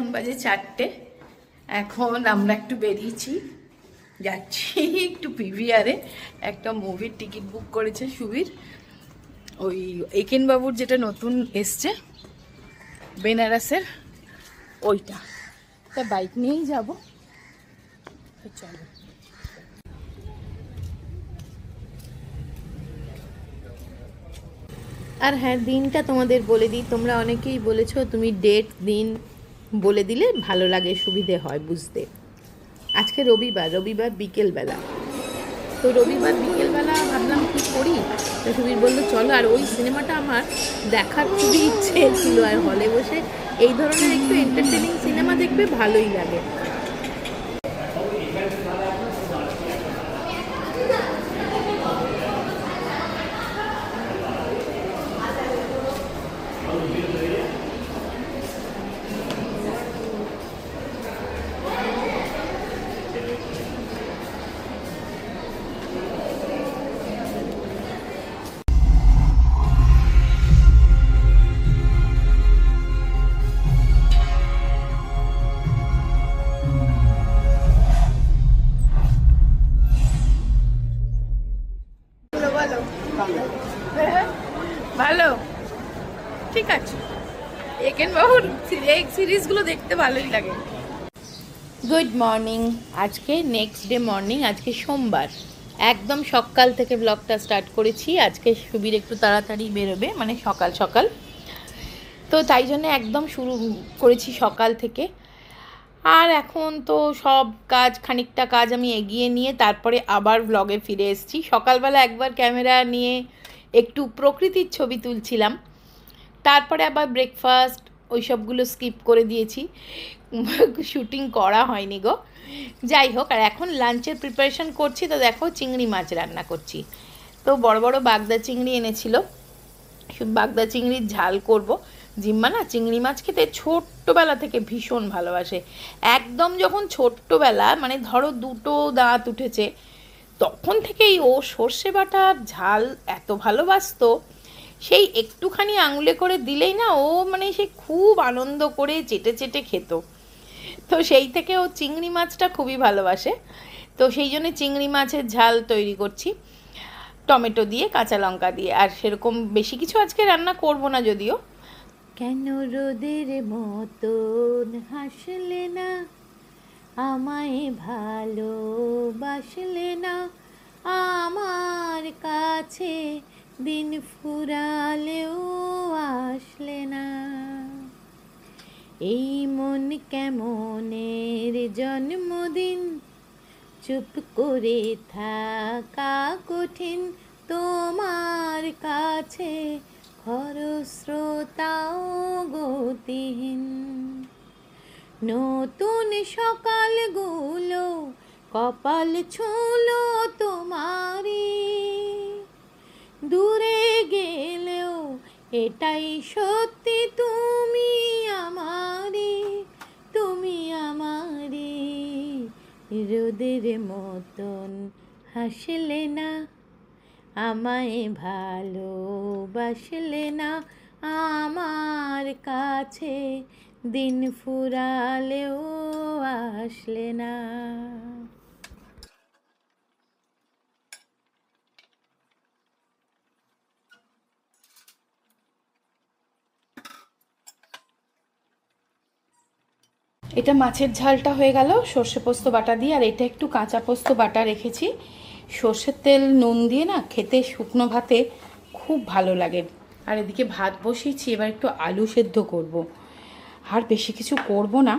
এখন বাজে 4টে। এখন আমরা একটু বেরিয়েছি, যাচ্ছি একটু পিভিআরে। একটা মুভির টিকিট বুক করেছে সুবীর, ওই একেন বাবুর যেটা নতুন এসছে বেনারসের, ওইটা। তা বাইক নিয়েই যাব, তো চলো। আর হ্যাঁ, দিনটা তোমাদের বলে দিই। তোমরা অনেকেই বলেছো তুমি ডেট দিন বলে দিলে ভালো লাগে, সুবিধে হয় বুঝতে। আজকে রবিবার বিকেলবেলা। তো রবিবার বিকেলবেলা ভাবলাম কি করি, তো সুবীর বললো চলো। আর ওই সিনেমাটা আমার দেখার খুবই ইচ্ছে ছিল, আর হলে বসে এই ধরনের একটু এন্টারটেনিং সিনেমা দেখবে ভালোই লাগে। ভালো, ঠিক আছে। একেন বাবুর এই সিরিজগুলো দেখতে ভালোই লাগে। Good morning. আজকে নেক্সট ডে মর্নিং, আজকে সোমবার। একদম সকাল থেকে ব্লগটা স্টার্ট করেছি। আজকে সুবীর একটু তাড়াতাড়ি বেরোবে, মানে সকাল সকাল, তো তাই জন্য একদম শুরু করেছি সকাল থেকে। আর এখন তো সব কাজ, খানিকটা কাজ আমি এগিয়ে নিয়ে তারপরে আবার ব্লগে ফিরে এসেছি। সকালবেলা একবার ক্যামেরা নিয়ে একটু প্রকৃতির ছবি তুলছিলাম, তারপরে আবার ব্রেকফাস্ট ওই সবগুলো স্কিপ করে দিয়েছি, শ্যুটিং করা হয়নি গো। যাই হোক, আর এখন লাঞ্চের প্রিপারেশন করছি। তো দেখো, চিংড়ি মাছ রান্না করছি। তো বড় বড় বাগদা চিংড়ি এনেছিল, বাগদা চিংড়ির ঝাল করব। জিম্মা না চিংড়ি মাছ খেতে ছোট্টবেলা থেকে ভীষণ ভালোবাসে। একদম যখন ছোট্টবেলা, মানে ধরো 2টো দাঁত উঠেছে, তখন থেকেই ও সর্ষে বাটার ঝাল এত ভালোবাসতো। সেই একটুখানি আঙুলে করে দিলেই না ও, মানে সে খুব আনন্দ করে চেটে চেটে খেত। তো সেই থেকে ও চিংড়ি মাছটা খুবই ভালোবাসে। তো সেই জন্য চিংড়ি মাছের ঝাল তৈরি করছি, টমেটো দিয়ে, কাঁচা লঙ্কা দিয়ে। আর সেরকম বেশি কিছু আজকে রান্না করব না যদিও। কেন রোদের মতন হাসলে না, আমায় ভালোবাসলে না, আমার কাছে দিন ফুরালেও আসলে না। এই মন কেমনের জন্মদিন, চুপ করে থাকা কঠিন, তোমার কাছে খরস্রোতাও গতিহীন। নতুন সকালগুলো কপাল ছুঁলো তোমারই, দূরে গেলেও এটাই সত্যি, তুমি আমারই, তুমি আমারই। রোদের মতন হাসলে না, আমায় ভালোবাসলে না, আমার কাছে দিন ফুরালেও আসলে না। এটা মাছের ঝালটা হয়ে গেল সর্ষে পোস্ত বাটা দিয়ে, আর এটা একটু কাঁচা পোস্ত বাটা রেখেছি। সর্ষের তেল নুন দিয়ে না খেতে শুকনো ভাতে খুব ভালো লাগে। আর এদিকে ভাত বসিয়েছি, এবার একটু আলু সেদ্ধ করব, আর বেশি কিছু করব না।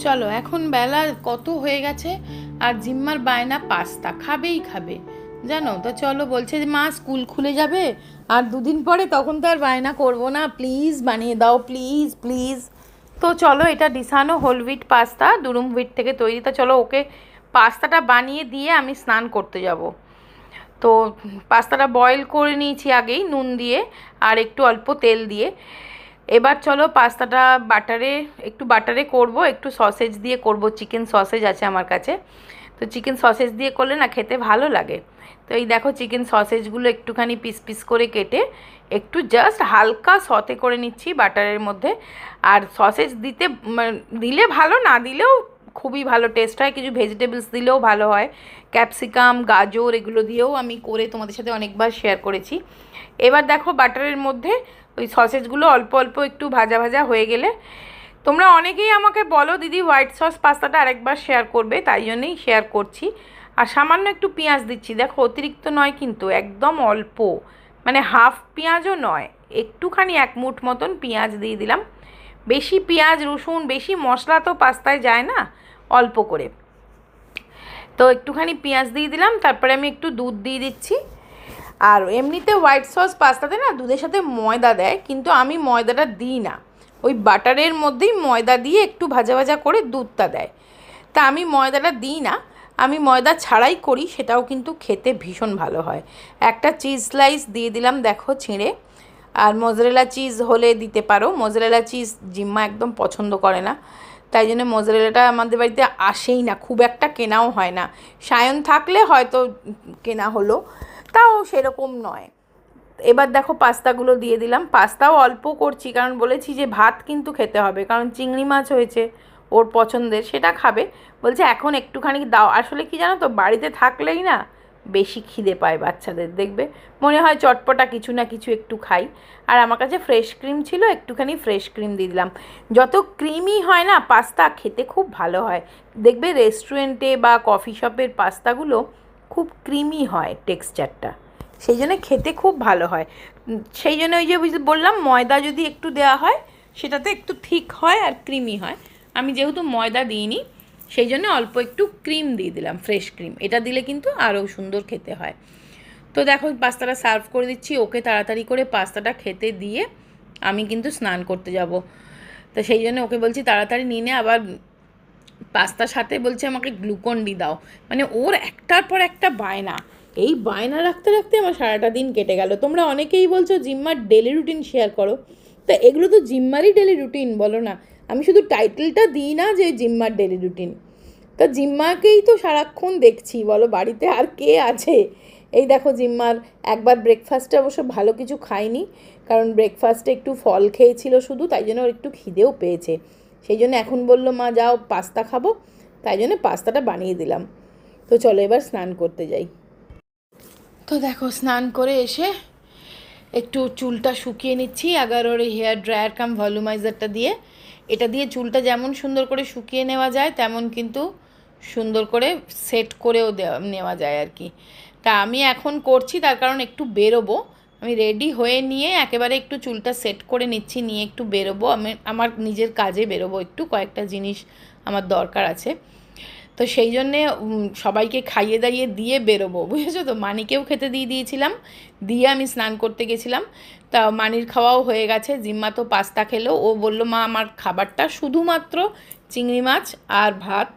চলো, এখন বেলা কত হয়ে গেছে, আর জিম্মার বায়না পাস্তা খাবেই খাবে জানো। তো চলো, বলছে যে মা স্কুল খুলে যাবে আর 2 দিন পরে, তখন তো আর বায়না করবো না, প্লিজ বানিয়ে দাও, প্লিজ প্লিজ। তো চলো, এটা ডিসানো হোল হুইট পাস্তা, দুরুম হুইট থেকে তৈরি। তো চলো, ওকে পাস্তাটা বানিয়ে দিয়ে আমি স্নান করতে যাব। তো পাস্তাটা বয়েল করে নিয়েছি আগেই নুন দিয়ে আর একটু অল্প তেল দিয়ে। এবার চলো পাস্তাটা একটু বাটারে করব, একটু সসেজ দিয়ে করব, চিকেন সসেজ আছে আমার কাছে। তো চিকেন সসেজ দিয়ে করলে না খেতে ভালো লাগে। তো এই দেখো চিকেন সসেজগুলো একটুখানি পিস পিস করে কেটে একটু জাস্ট হালকা সতে করে নিচ্ছি বাটারের মধ্যে। আর সসেজ দিলে ভালো, না দিলেও খুবই ভালো টেস্ট হয়। কিছু ভেজিটেবলস দিলেও ভালো হয়, ক্যাপসিকাম, গাজর, এগুলো দিয়েও আমি করে তোমাদের সাথে অনেকবার শেয়ার করেছি। এবার দেখো বাটারের মধ্যে ওই সসেজগুলো অল্প অল্প একটু ভাজা ভাজা হয়ে গেলে, তোমরা অনেকেই আমাকে বলো দিদি হোয়াইট সস পাস্তাটা আরেকবার শেয়ার করবে, তাই জন্যই শেয়ার করছি। আর সামান্য একটু পেঁয়াজ দিচ্ছি, দেখো অতিরিক্ত নয় কিন্তু, একদম অল্প, মানে হাফ পেঁয়াজও নয়, একটুখানি 1 মুঠ মতন পেঁয়াজ দিয়ে দিলাম। বেশি পেঁয়াজ রসুন বেশি মশলা তো পাস্তায় যায় না, অল্প করে। তো একটুখানি পেঁয়াজ দিয়ে দিলাম, তারপরে আমি একটু দুধ দিয়ে দিচ্ছি। আর এমনিতে হোয়াইট সস পাস্তাতে না দুধের সাথে ময়দা দেয়, কিন্তু আমি ময়দাটা দিই না, ওই বাটারের মধ্যেই ময়দা দিয়ে একটু ভাজা ভাজা করে দুধটা দেয়। তা আমি ময়দাটা দিই না, আমি ময়দা ছাড়াই করি, সেটাও কিন্তু খেতে ভীষণ ভালো হয়। একটা চিজ স্লাইস দিয়ে দিলাম দেখো ছিঁড়ে। আর মোজারেলা চিজ হলে দিতে পারো, মোজারেলা চিজ জিম্মা একদম পছন্দ করে না, তাই জন্য মোজারেলাটা আমাদের বাড়িতে আসেই না, খুব একটা কেনাও হয় না। সায়ন থাকলে হয়তো কেনা হলো, তাও সেরকম নয়। এবার দেখো পাস্তাগুলো দিয়ে দিলাম, পাস্তাও অল্প করছি কারণ বলেছি যে ভাত কিন্তু খেতে হবে, কারণ চিংড়ি মাছ হয়েছে ওর পছন্দের, সেটা খাবে। বলছে এখন একটুখানি দাও। আসলে কি জানো তো, বাড়িতে থাকলেই না বেশি খিদে পায় বাচ্চাদের, দেখবে মনে হয় চটপটা কিছু না কিছু একটু খাই। আর আমার কাছে ফ্রেশ ক্রিম ছিল, একটুখানি ফ্রেশ ক্রিম দিয়ে দিলাম। যত ক্রিমই হয় না পাস্তা খেতে খুব ভালো হয়, দেখবে রেস্টুরেন্টে বা কফি শপের পাস্তাগুলো খুব ক্রিমি হয় টেক্সচারটা, সেই জন্য খেতে খুব ভালো হয়। সেই জন্য ওই যে বললাম ময়দা যদি একটু দেওয়া হয় সেটাতে একটু থিক হয় আর ক্রিমি হয়। আমি যেহেতু ময়দা দিইনি সেই জন্য অল্প একটু ক্রিম দিয়ে দিলাম, ফ্রেশ ক্রিম, এটা দিলে কিন্তু আরও সুন্দর খেতে হয়। তো দেখো পাস্তাটা সার্ভ করে দিচ্ছি, ওকে তাড়াতাড়ি করে পাস্তাটা খেতে দিয়ে আমি কিন্তু স্নান করতে যাব। তো সেই জন্য ওকে বলছি তাড়াতাড়ি নিয়ে নে। আবার পাস্তার সাথে বলছে আমাকে গ্লুকন ডি দাও, মানে ওর একটার পর একটা বায়না, এই বায়না রাখতে রাখতে আমার সারাটা দিন কেটে গেল। তোমরা অনেকেই বলছো জিম্মার ডেলি রুটিন শেয়ার করো, তা এগুলো তো জিম্মারই ডেলি রুটিন, বলো না? আমি শুধু টাইটেলটা দিই না যে জিম্মার ডেলি রুটিন। তা জিম্মাকেই তো সারাক্ষণ দেখছি, বলো বাড়িতে আর কে আছে? এই দেখো জিম্মার একবার ব্রেকফাস্টে অবশ্য ভালো কিছু খায়নি, কারণ ব্রেকফাস্টে একটু ফল খেয়েছিল শুধু, তাই জন্য ওর একটু খিদেও পেয়েছে। সেই জন্য এখন বললো মা যাও পাস্তা খাবো, তাই জন্য পাস্তাটা বানিয়ে দিলাম। তো চলো এবার স্নান করতে যাই। তো দেখো স্নান করে এসে একটু চুলটা শুকিয়ে নিচ্ছি 11-ওর হেয়ার ড্রায়ার কাম ভলিউমাইজারটা দিয়ে। এটা দিয়ে চুলটা যেমন সুন্দর করে শুকিয়ে নেওয়া যায় তেমন কিন্তু সুন্দর করে সেট করেও নেওয়া যায় আর কি। তা আমি এখন করছি, তার কারণ একটু বেরোবো, আমি রেডি হয়ে নিয়ে একেবারে একটু চুলটা সেট করে নিচ্ছি, নিয়ে একটু বেরোবো, আমি আমার নিজের কাজে বেরোবো, একটু কয়েকটা জিনিস আমার দরকার আছে। তো সেই জন্যে সবাইকে খাইয়ে দাইয়ে দিয়ে বেরোবো, বুঝেছো তো? মানিকেও খেতে দিয়েছিলাম, দিয়ে আমি স্নান করতে গেছিলাম। তা মানির খাওয়াও হয়ে গেছে, জিম্মা তো পাস্তা খেলো, ও বললো মা আমার খাবারটা শুধুমাত্র চিংড়ি মাছ আর ভাত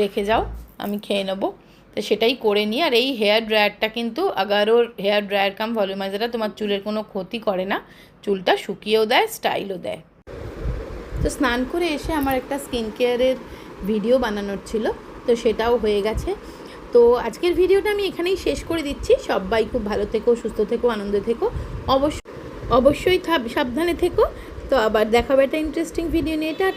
রেখে যাও, আমি খেয়ে নেবো। তো সেটাই করে নিই। আর এই হেয়ার ড্রায়ারটা কিন্তু 11-ওর হেয়ার ড্রায়ার কাম ভলিউমাইজারটা তোমার চুলের কোনো ক্ষতি করে না, চুলটা শুকিয়েও দেয়, স্টাইলও দেয়। তো স্নান করে এসে আমার একটা স্কিন কেয়ারের ভিডিও বানানোর ছিল, তো সেটাও হয়ে গেছে। তো আজকের ভিডিওটা আমি এখানেই শেষ করে দিচ্ছি। সবাই খুব ভালো থেকো, সুস্থ থেকো, আনন্দে থেকো, অবশ্যই সাবধানে থেকো। তো আবার দেখাবে একটা ইন্টারেস্টিং ভিডিও নিয়ে।